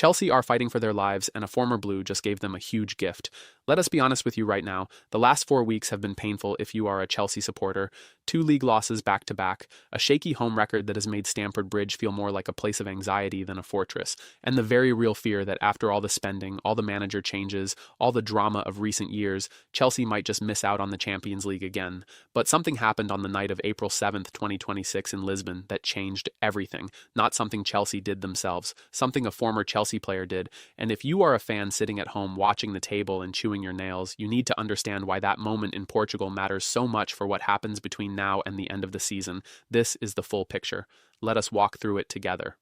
Chelsea are fighting for their lives, and a former Blue just gave them a huge gift. Let us be honest with you right now. The last 4 weeks have been painful if you are a Chelsea supporter. 2 league losses back-to-back, a shaky home record that has made Stamford Bridge feel more like a place of anxiety than a fortress, and the very real fear that after all the spending, all the manager changes, all the drama of recent years, Chelsea might just miss out on the Champions League again. But something happened on the night of April 7th, 2026 in Lisbon that changed everything. Not something Chelsea did themselves, something a former Chelsea player did. And if you are a fan sitting at home watching the table and chewing your nails, you need to understand why that moment in Portugal matters so much for what happens between now and the end of the season. This is the full picture. Let us walk through it together.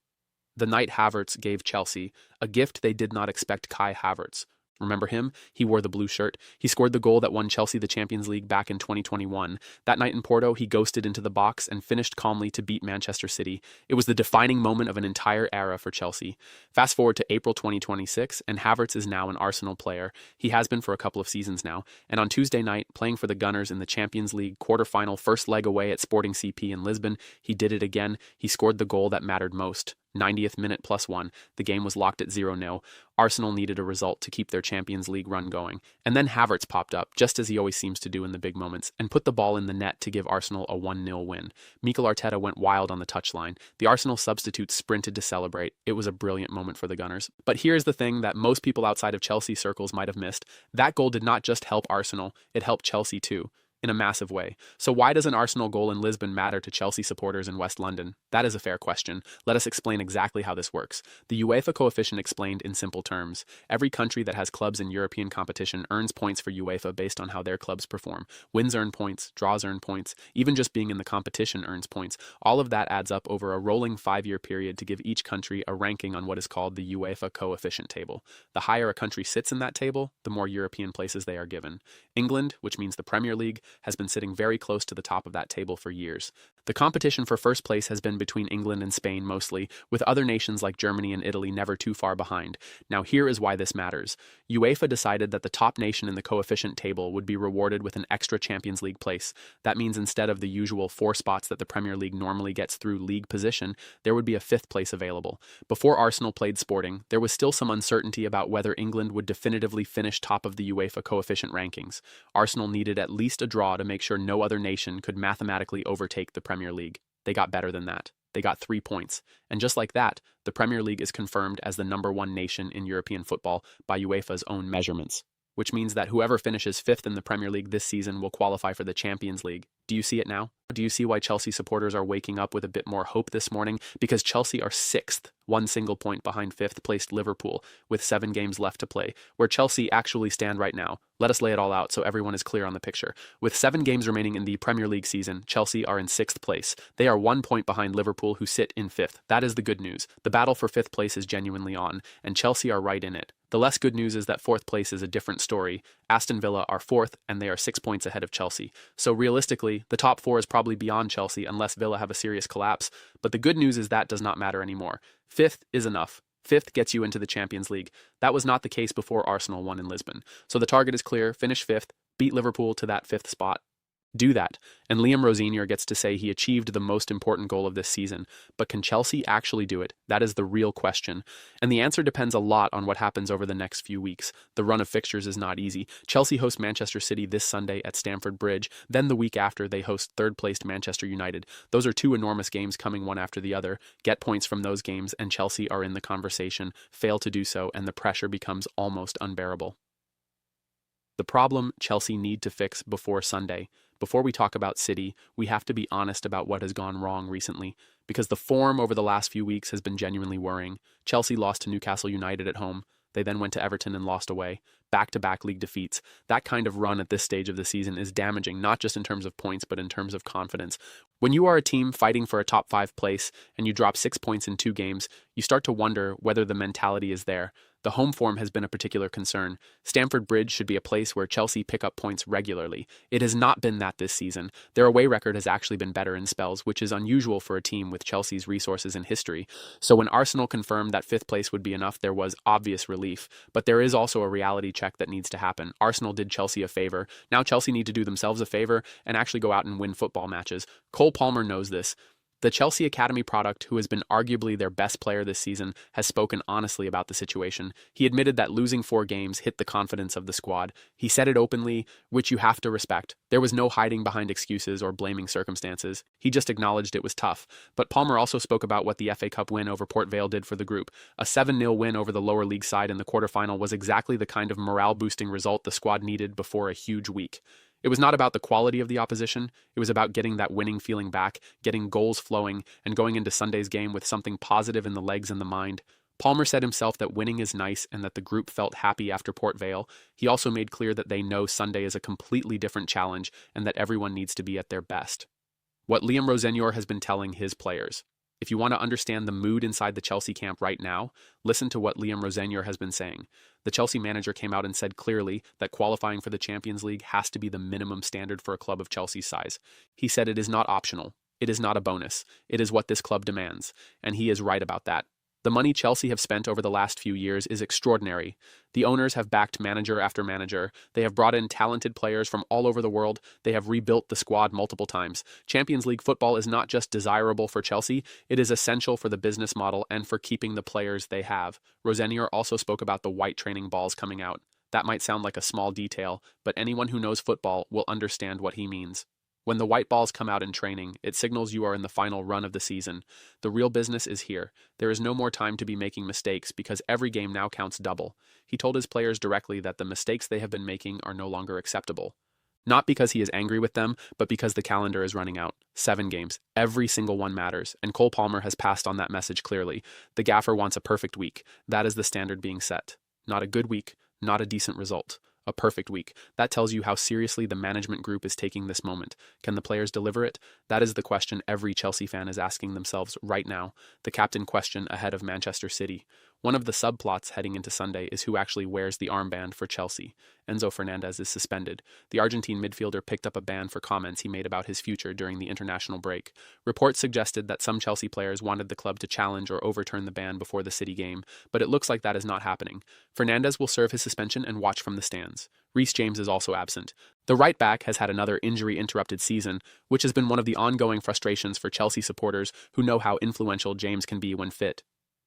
The night Havertz gave Chelsea, a gift they did not expect. Kai Havertz. Remember him? He wore the blue shirt. He scored the goal that won Chelsea the Champions League back in 2021. That night in Porto, he ghosted into the box and finished calmly to beat Manchester City. It was the defining moment of an entire era for Chelsea. Fast forward to April 2026, and Havertz is now an Arsenal player. He has been for a couple of seasons now. And on Tuesday night, playing for the Gunners in the Champions League quarterfinal first leg away at Sporting CP in Lisbon, he did it again. He scored the goal that mattered most. 90th minute +1. The game was locked at 0-0. Arsenal needed a result to keep their Champions League run going. And then Havertz popped up, just as he always seems to do in the big moments, and put the ball in the net to give Arsenal a 1-0 win. Mikel Arteta went wild on the touchline. The Arsenal substitutes sprinted to celebrate. It was a brilliant moment for the Gunners. But here's the thing that most people outside of Chelsea circles might have missed. That goal did not just help Arsenal, it helped Chelsea too, in a massive way. So why does an Arsenal goal in Lisbon matter to Chelsea supporters in West London? That is a fair question. Let us explain exactly how this works. The UEFA coefficient explained in simple terms. Every country that has clubs in European competition earns points for UEFA based on how their clubs perform. Wins earn points, draws earn points, even just being in the competition earns points. All of that adds up over a rolling 5-year period to give each country a ranking on what is called the UEFA coefficient table. The higher a country sits in that table, the more European places they are given. England, which means the Premier League, has been sitting very close to the top of that table for years. The competition for first place has been between England and Spain mostly, with other nations like Germany and Italy never too far behind. Now here is why this matters. UEFA decided that the top nation in the coefficient table would be rewarded with an extra Champions League place. That means instead of the usual 4 spots that the Premier League normally gets through league position, there would be a 5th place available. Before Arsenal played Sporting, there was still some uncertainty about whether England would definitively finish top of the UEFA coefficient rankings. Arsenal needed at least a draw to make sure no other nation could mathematically overtake the Premier League. They got better than that. They got 3 points. And just like that, the Premier League is confirmed as the #1 nation in European football by UEFA's own measurements, which means that whoever finishes 5th in the Premier League this season will qualify for the Champions League. Do you see it now? Do you see why Chelsea supporters are waking up with a bit more hope this morning? Because Chelsea are 6th, 1 single point behind 5th-placed Liverpool, with 7 games left to play, where Chelsea actually stand right now. Let us lay it all out so everyone is clear on the picture. With 7 games remaining in the Premier League season, Chelsea are in 6th place. They are 1 point behind Liverpool, who sit in 5th. That is the good news. The battle for 5th place is genuinely on, and Chelsea are right in it. The less good news is that 4th place is a different story. Aston Villa are 4th, and they are 6 points ahead of Chelsea. So realistically, the top 4 is probably beyond Chelsea unless Villa have a serious collapse. But the good news is that does not matter anymore. 5th is enough. 5th gets you into the Champions League. That was not the case before Arsenal won in Lisbon. So the target is clear. Finish 5th, beat Liverpool to that 5th spot. Do that, and Liam Rosenior gets to say he achieved the most important goal of this season. But can Chelsea actually do it? That is the real question. And the answer depends a lot on what happens over the next few weeks. The run of fixtures is not easy. Chelsea host Manchester City this Sunday at Stamford Bridge. Then the week after, they host 3rd-placed Manchester United. Those are 2 enormous games coming one after the other. Get points from those games, and Chelsea are in the conversation. Fail to do so, and the pressure becomes almost unbearable. The problem Chelsea need to fix before Sunday. Before we talk about City, we have to be honest about what has gone wrong recently, because the form over the last few weeks has been genuinely worrying. Chelsea lost to Newcastle United at home. They then went to Everton and lost away. Back-to-back league defeats. That kind of run at this stage of the season is damaging, not just in terms of points, but in terms of confidence. When you are a team fighting for a top 5 place and you drop 6 points in 2 games, you start to wonder whether the mentality is there. The home form has been a particular concern. Stamford Bridge should be a place where Chelsea pick up points regularly. It has not been that this season. Their away record has actually been better in spells, which is unusual for a team with Chelsea's resources and history. So when Arsenal confirmed that 5th place would be enough, there was obvious relief. But there is also a reality check that needs to happen. Arsenal did Chelsea a favor. Now Chelsea need to do themselves a favor and actually go out and win football matches. Cole Palmer knows this. The Chelsea Academy product, who has been arguably their best player this season, has spoken honestly about the situation. He admitted that losing 4 games hit the confidence of the squad. He said it openly, which you have to respect. There was no hiding behind excuses or blaming circumstances. He just acknowledged it was tough. But Palmer also spoke about what the FA Cup win over Port Vale did for the group. A 7-0 win over the lower league side in the quarterfinal was exactly the kind of morale-boosting result the squad needed before a huge week. It was not about the quality of the opposition, it was about getting that winning feeling back, getting goals flowing, and going into Sunday's game with something positive in the legs and the mind. Palmer said himself that winning is nice and that the group felt happy after Port Vale. He also made clear that they know Sunday is a completely different challenge and that everyone needs to be at their best. What Liam Rosenior has been telling his players. If you want to understand the mood inside the Chelsea camp right now, listen to what Liam Rosenior has been saying. The Chelsea manager came out and said clearly that qualifying for the Champions League has to be the minimum standard for a club of Chelsea's size. He said it is not optional. It is not a bonus. It is what this club demands. And he is right about that. The money Chelsea have spent over the last few years is extraordinary. The owners have backed manager after manager. They have brought in talented players from all over the world. They have rebuilt the squad multiple times. Champions League football is not just desirable for Chelsea, it is essential for the business model and for keeping the players they have. Rosenior also spoke about the white training balls coming out. That might sound like a small detail, but anyone who knows football will understand what he means. When the white balls come out in training, it signals you are in the final run of the season. The real business is here. There is no more time to be making mistakes because every game now counts double. He told his players directly that the mistakes they have been making are no longer acceptable. Not because he is angry with them, but because the calendar is running out. 7 games. Every single one matters, and Cole Palmer has passed on that message clearly. The gaffer wants a perfect week. That is the standard being set. Not a good week, not a decent result. A perfect week. That tells you how seriously the management group is taking this moment. Can the players deliver it? That is the question every Chelsea fan is asking themselves right now. The captain question ahead of Manchester City. One of the subplots heading into Sunday is who actually wears the armband for Chelsea. Enzo Fernandez is suspended. The Argentine midfielder picked up a ban for comments he made about his future during the international break. Reports suggested that some Chelsea players wanted the club to challenge or overturn the ban before the City game, but it looks like that is not happening. Fernandez will serve his suspension and watch from the stands. Reece James is also absent. The right back has had another injury-interrupted season, which has been one of the ongoing frustrations for Chelsea supporters who know how influential James can be when fit.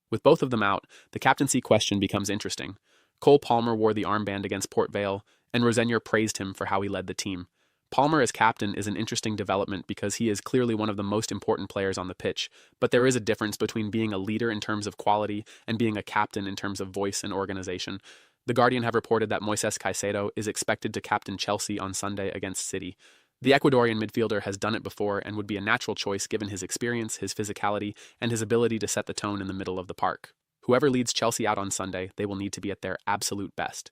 With both of them out, the captaincy question becomes interesting. Cole Palmer wore the armband against Port Vale, and Rosenior praised him for how he led the team. Palmer as captain is an interesting development because he is clearly one of the most important players on the pitch, but there is a difference between being a leader in terms of quality and being a captain in terms of voice and organization. The Guardian have reported that Moises Caicedo is expected to captain Chelsea on Sunday against City. The Ecuadorian midfielder has done it before and would be a natural choice given his experience, his physicality, and his ability to set the tone in the middle of the park. Whoever leads Chelsea out on Sunday, they will need to be at their absolute best.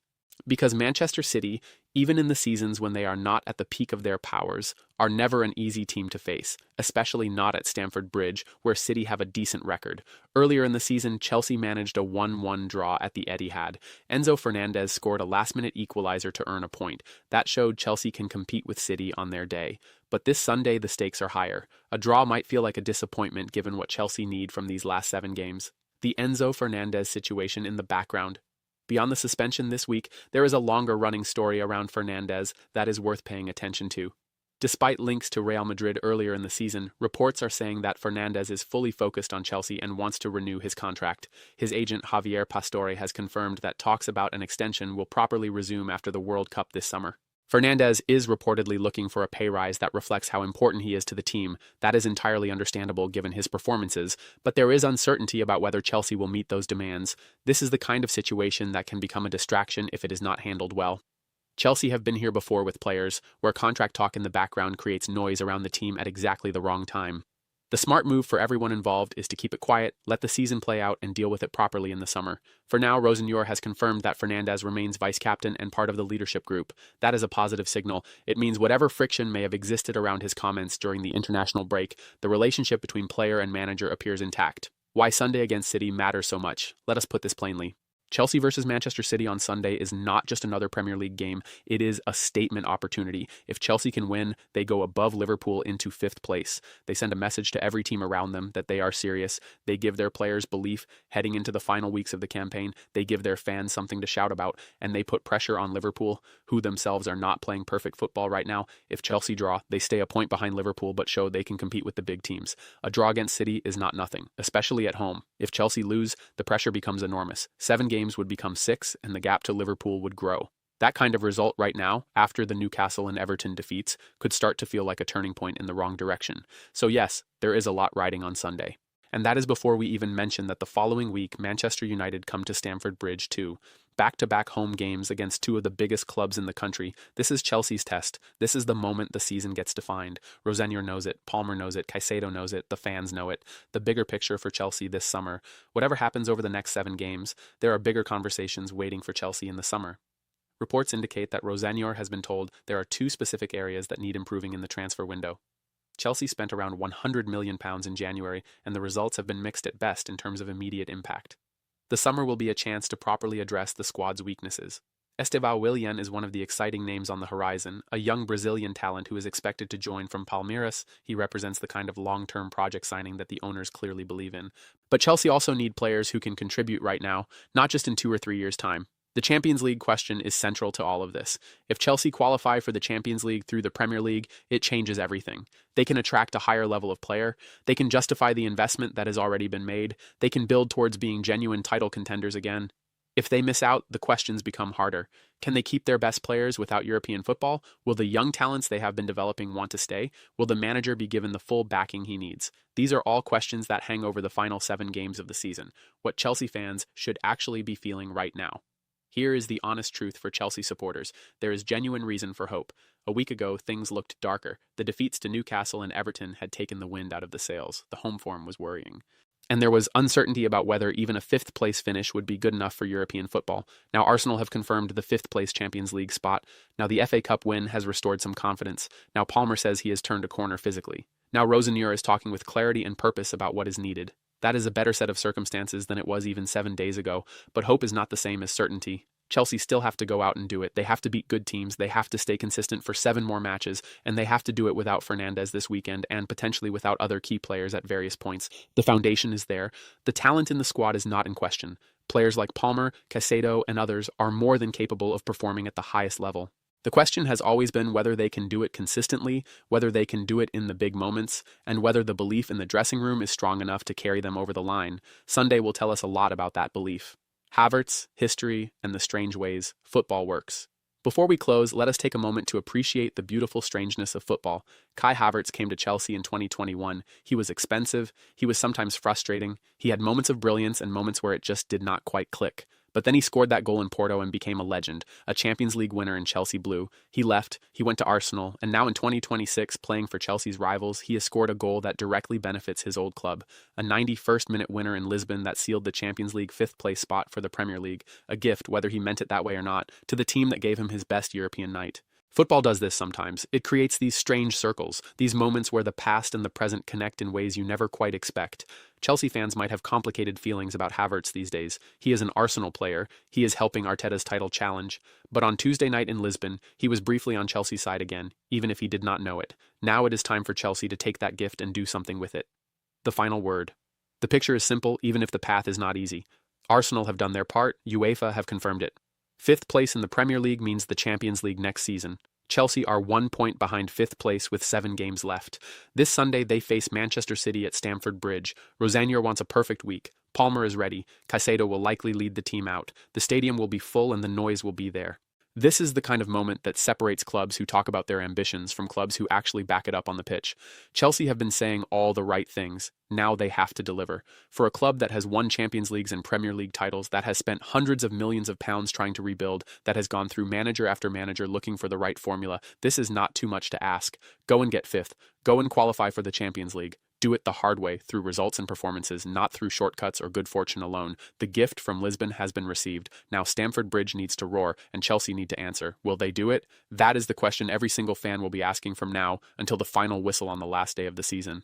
Because Manchester City, even in the seasons when they are not at the peak of their powers, are never an easy team to face, especially not at Stamford Bridge, where City have a decent record. Earlier in the season, Chelsea managed a 1-1 draw at the Etihad. Enzo Fernandez scored a last-minute equalizer to earn a point. That showed Chelsea can compete with City on their day. But this Sunday, the stakes are higher. A draw might feel like a disappointment given what Chelsea need from these last 7 games. The Enzo Fernandez situation in the background. Beyond the suspension this week, there is a longer-running story around Fernandez that is worth paying attention to. Despite links to Real Madrid earlier in the season, reports are saying that Fernandez is fully focused on Chelsea and wants to renew his contract. His agent Javier Pastore has confirmed that talks about an extension will properly resume after the World Cup this summer. Fernandez is reportedly looking for a pay rise that reflects how important he is to the team. That is entirely understandable given his performances, but there is uncertainty about whether Chelsea will meet those demands. This is the kind of situation that can become a distraction if it is not handled well. Chelsea have been here before with players, where contract talk in the background creates noise around the team at exactly the wrong time. The smart move for everyone involved is to keep it quiet, let the season play out, and deal with it properly in the summer. For now, Rosenior has confirmed that Fernandez remains vice-captain and part of the leadership group. That is a positive signal. It means whatever friction may have existed around his comments during the international break, the relationship between player and manager appears intact. Why Sunday against City matters so much? Let us put this plainly. Chelsea versus Manchester City on Sunday is not just another Premier League game, it is a statement opportunity. If Chelsea can win, they go above Liverpool into fifth place. They send a message to every team around them that they are serious. They give their players belief heading into the final weeks of the campaign. They give their fans something to shout about, and they put pressure on Liverpool, who themselves are not playing perfect football right now. If Chelsea draw, they stay a point behind Liverpool but show they can compete with the big teams. A draw against City is not nothing, especially at home. If Chelsea lose, the pressure becomes enormous. 7 games would become 6, and the gap to Liverpool would grow. That kind of result right now, after the Newcastle and Everton defeats, could start to feel like a turning point in the wrong direction. So yes, there is a lot riding on Sunday. And that is before we even mention that the following week, Manchester United come to Stamford Bridge too. Back-to-back home games against 2 of the biggest clubs in the country. This is Chelsea's test. This is the moment the season gets defined. Rosenior knows it, Palmer knows it, Caicedo knows it, the fans know it. The bigger picture for Chelsea this summer. Whatever happens over the next 7 games, there are bigger conversations waiting for Chelsea in the summer. Reports indicate that Rosenior has been told there are 2 specific areas that need improving in the transfer window. Chelsea spent around £100 million in January, and the results have been mixed at best in terms of immediate impact. The summer will be a chance to properly address the squad's weaknesses. Estevao Willian is one of the exciting names on the horizon, a young Brazilian talent who is expected to join from Palmeiras. He represents the kind of long-term project signing that the owners clearly believe in. But Chelsea also need players who can contribute right now, not just in 2 or 3 years' time. The Champions League question is central to all of this. If Chelsea qualify for the Champions League through the Premier League, it changes everything. They can attract a higher level of player. They can justify the investment that has already been made. They can build towards being genuine title contenders again. If they miss out, the questions become harder. Can they keep their best players without European football? Will the young talents they have been developing want to stay? Will the manager be given the full backing he needs? These are all questions that hang over the final 7 games of the season, what Chelsea fans should actually be feeling right now. Here is the honest truth for Chelsea supporters. There is genuine reason for hope. A week ago, things looked darker. The defeats to Newcastle and Everton had taken the wind out of the sails. The home form was worrying. And there was uncertainty about whether even a 5th-place finish would be good enough for European football. Now Arsenal have confirmed the 5th-place Champions League spot. Now the FA Cup win has restored some confidence. Now Palmer says he has turned a corner physically. Now Rosenior is talking with clarity and purpose about what is needed. That is a better set of circumstances than it was even 7 days ago, but hope is not the same as certainty. Chelsea still have to go out and do it. They have to beat good teams. They have to stay consistent for 7 more matches, and they have to do it without Fernandes this weekend and potentially without other key players at various points. The foundation is there. The talent in the squad is not in question. Players like Palmer, Caicedo, and others are more than capable of performing at the highest level. The question has always been whether they can do it consistently, whether they can do it in the big moments, and whether the belief in the dressing room is strong enough to carry them over the line. Sunday will tell us a lot about that belief. Havertz, history, and the strange ways football works. Before we close, let us take a moment to appreciate the beautiful strangeness of football. Kai Havertz came to Chelsea in 2021. He was expensive. He was sometimes frustrating. He had moments of brilliance and moments where it just did not quite click. But then he scored that goal in Porto and became a legend, a Champions League winner in Chelsea blue. He left, he went to Arsenal, and now in 2026, playing for Chelsea's rivals, he has scored a goal that directly benefits his old club. A 91st-minute winner in Lisbon that sealed the Champions League 5th-place spot for the Premier League, a gift, whether he meant it that way or not, to the team that gave him his best European night. Football does this sometimes. It creates these strange circles, these moments where the past and the present connect in ways you never quite expect. Chelsea fans might have complicated feelings about Havertz these days. He is an Arsenal player. He is helping Arteta's title challenge. But on Tuesday night in Lisbon, he was briefly on Chelsea's side again, even if he did not know it. Now it is time for Chelsea to take that gift and do something with it. The final word. The picture is simple, even if the path is not easy. Arsenal have done their part. UEFA have confirmed it. 5th place in the Premier League means the Champions League next season. Chelsea are 1 point behind 5th place with 7 games left. This Sunday, they face Manchester City at Stamford Bridge. Rosenior wants a perfect week. Palmer is ready. Caicedo will likely lead the team out. The stadium will be full and the noise will be there. This is the kind of moment that separates clubs who talk about their ambitions from clubs who actually back it up on the pitch. Chelsea have been saying all the right things. Now they have to deliver. For a club that has won Champions Leagues and Premier League titles, that has spent hundreds of millions of pounds trying to rebuild, that has gone through manager after manager looking for the right formula, this is not too much to ask. Go and get 5th. Go and qualify for the Champions League. Do it the hard way, through results and performances, not through shortcuts or good fortune alone. The gift from Lisbon has been received. Now Stamford Bridge needs to roar, and Chelsea need to answer. Will they do it? That is the question every single fan will be asking from now until the final whistle on the last day of the season.